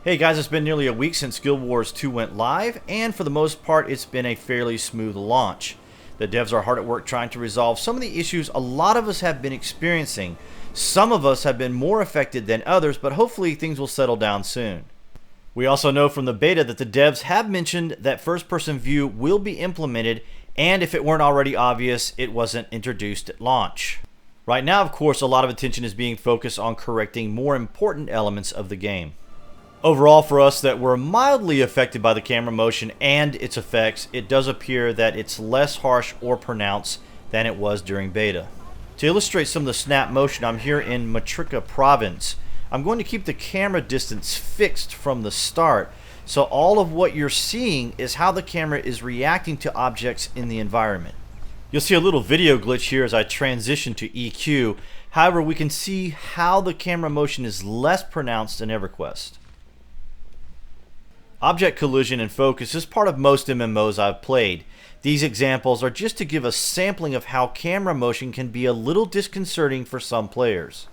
Hey guys, it's been nearly a week since Guild Wars 2 went live, and for the most part it's been a fairly smooth launch. The devs are hard at work trying to resolve some of the issues a lot of us have been experiencing. Some of us have been more affected than others, but hopefully things will settle down soon. We also know from the beta that the devs have mentioned that first-person view will be implemented, and if it weren't already obvious, it wasn't introduced at launch. Right now, of course, a lot of attention is being focused on correcting more important elements of the game. Overall, for us that were mildly affected by the camera motion and its effects, it does appear that it's less harsh or pronounced than it was during beta. To illustrate some of the snap motion, I'm here in Metrica Province. I'm going to keep the camera distance fixed from the start, so all of what you're seeing is how the camera is reacting to objects in the environment. You'll see a little video glitch here as I transition to EQ. However, we can see how the camera motion is less pronounced in EverQuest. Object collision and focus is part of most MMOs I've played. These examples are just to give a sampling of how camera motion can be a little disconcerting for some players.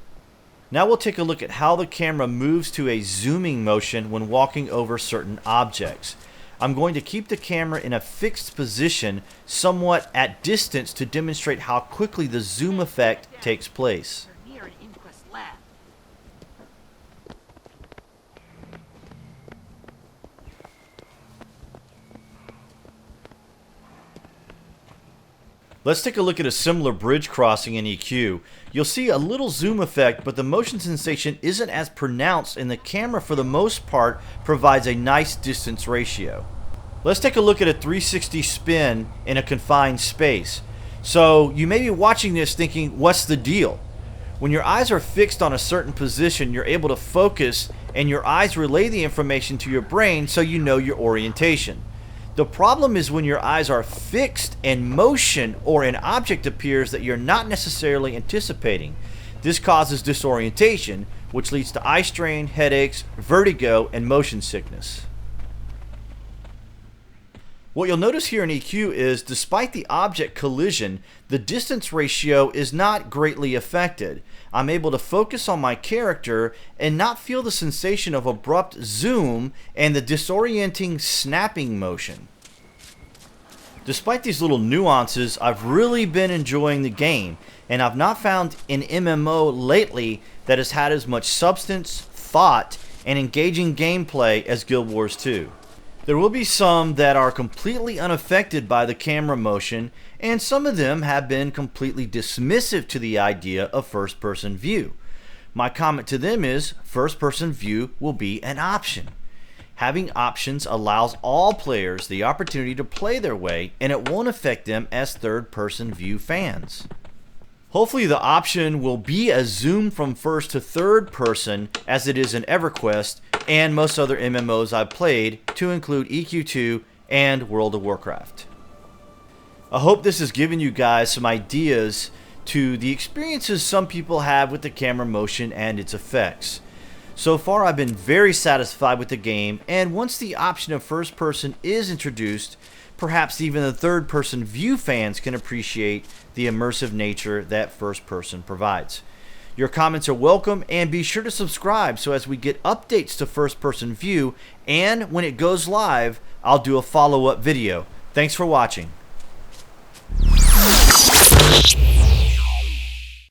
Now we'll take a look at how the camera moves to a zooming motion when walking over certain objects. I'm going to keep the camera in a fixed position somewhat at distance to demonstrate how quickly the zoom effect takes place. Let's take a look at a similar bridge crossing in EQ. You'll see a little zoom effect, but the motion sensation isn't as pronounced, and the camera for the most part provides a nice distance ratio. Let's take a look at a 360 spin in a confined space. So you may be watching this thinking, what's the deal? When your eyes are fixed on a certain position, you're able to focus and your eyes relay the information to your brain so you know your orientation. The problem is when your eyes are fixed and motion or an object appears that you're not necessarily anticipating. This causes disorientation, which leads to eye strain, headaches, vertigo, and motion sickness. What you'll notice here in EQ is, despite the object collision, the distance ratio is not greatly affected. I'm able to focus on my character and not feel the sensation of abrupt zoom and the disorienting snapping motion. Despite these little nuances, I've really been enjoying the game, and I've not found an MMO lately that has had as much substance, thought, and engaging gameplay as Guild Wars 2. There will be some that are completely unaffected by the camera motion, and some of them have been completely dismissive to the idea of first-person view. My comment to them is, first-person view will be an option. Having options allows all players the opportunity to play their way, and it won't affect them as third-person view fans. Hopefully the option will be a zoom from first to third person as it is in EverQuest and most other MMOs I've played, to include EQ2 and World of Warcraft. I hope this has given you guys some ideas to the experiences some people have with the camera motion and its effects. So far I've been very satisfied with the game, and once the option of first person is introduced, perhaps even the third person view fans can appreciate the immersive nature that first person provides. Your comments are welcome, and be sure to subscribe so as we get updates to first person view, and when it goes live, I'll do a follow-up video. Thanks for watching.